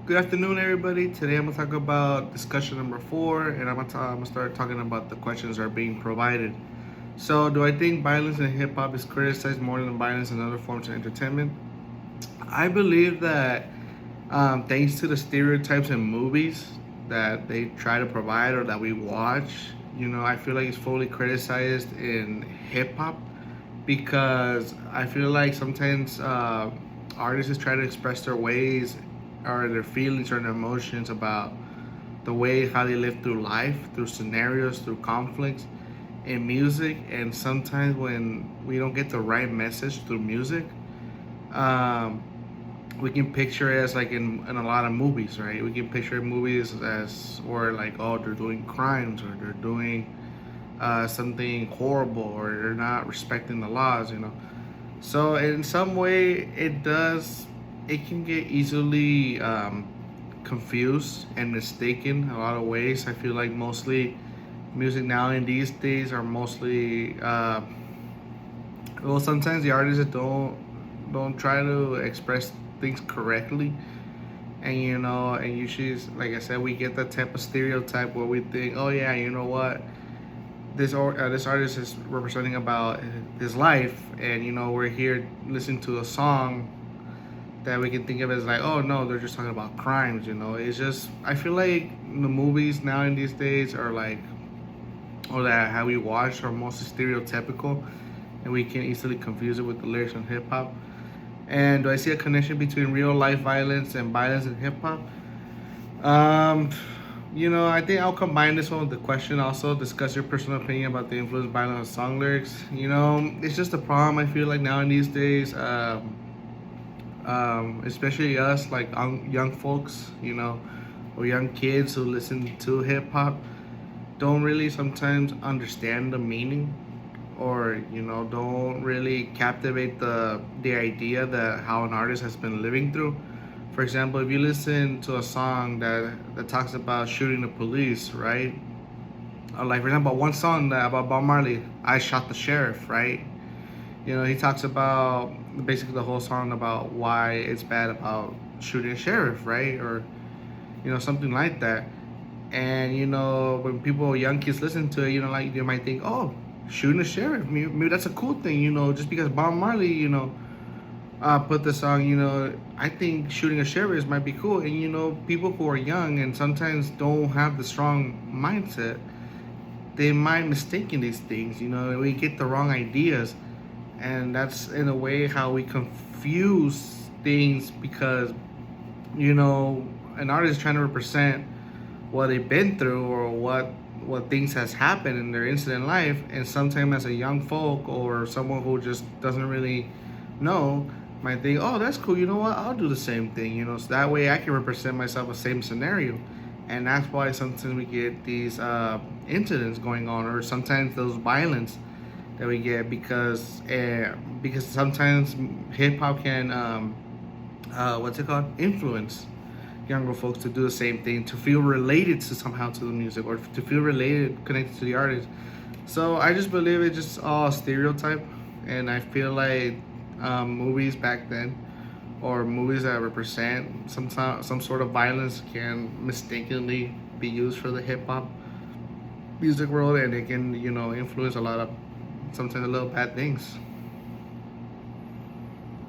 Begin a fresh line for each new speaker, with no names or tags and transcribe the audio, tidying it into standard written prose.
Good afternoon, everybody. Today I'm gonna talk about discussion number 4, and I'm gonna start talking about the questions that are being provided. So, do I think violence in hip hop is criticized more than violence in other forms of entertainment? I believe that thanks to the stereotypes in movies that they try to provide or that we watch, I feel like it's fully criticized in hip hop because I feel like sometimes artists try to express their ways or their feelings or their emotions about the way how they live through life, through scenarios, through conflicts in music. And sometimes when we don't get the right message through music, um, we can picture it as like in a lot of movies, right? We can picture movies as or like, oh, they're doing crimes or they're doing something horrible or they're not respecting the laws. So in some way, it can get easily confused and mistaken a lot of ways. I feel like mostly music now in these days are mostly well, sometimes the artists that don't try to express things correctly, and and usually, like I said, we get that type of stereotype where we think, oh yeah, you know what, this artist is representing about his life, and we're here listening to a song that we can think of as like, oh no, they're just talking about crimes. It's just, I feel like the movies now in these days are like, or that how we watch are mostly stereotypical, and we can easily confuse it with the lyrics in hip hop. And do I see a connection between real life violence and violence in hip hop? Um, I think I'll combine this one with the question also. Discuss your personal opinion about the influence of violence on song lyrics. It's just a problem. I feel like now in these days, especially us, like young folks, or young kids who listen to hip hop, don't really sometimes understand the meaning, or don't really captivate the idea that how an artist has been living through. For example, if you listen to a song that talks about shooting the police, right? Or like, for example, one song about Bob Marley, "I Shot the Sheriff," right? He talks about basically the whole song about why it's bad about shooting a sheriff, right? Or something like that. And when people, young kids, listen to it, like, they might think, oh, shooting a sheriff, maybe that's a cool thing, just because Bob Marley, put the song, I think shooting a sheriff might be cool. And people who are young and sometimes don't have the strong mindset, they might mistaken these things. We get the wrong ideas, and that's in a way how we confuse things because an artist is trying to represent what they've been through or what things has happened in their incident life, and sometimes as a young folk or someone who just doesn't really know might think, oh, that's cool, you know what, I'll do the same thing, so that way I can represent myself the same scenario. And that's why sometimes we get these incidents going on, or sometimes those violence that we get because sometimes hip hop can what's it called, influence younger folks to do the same thing, to feel related to somehow to the music, or to feel related, connected to the artist. So I just believe it's just all stereotype, and I feel like movies back then, or movies that represent some sort of violence, can mistakenly be used for the hip hop music world, and it can influence a lot of sometimes a little bad things.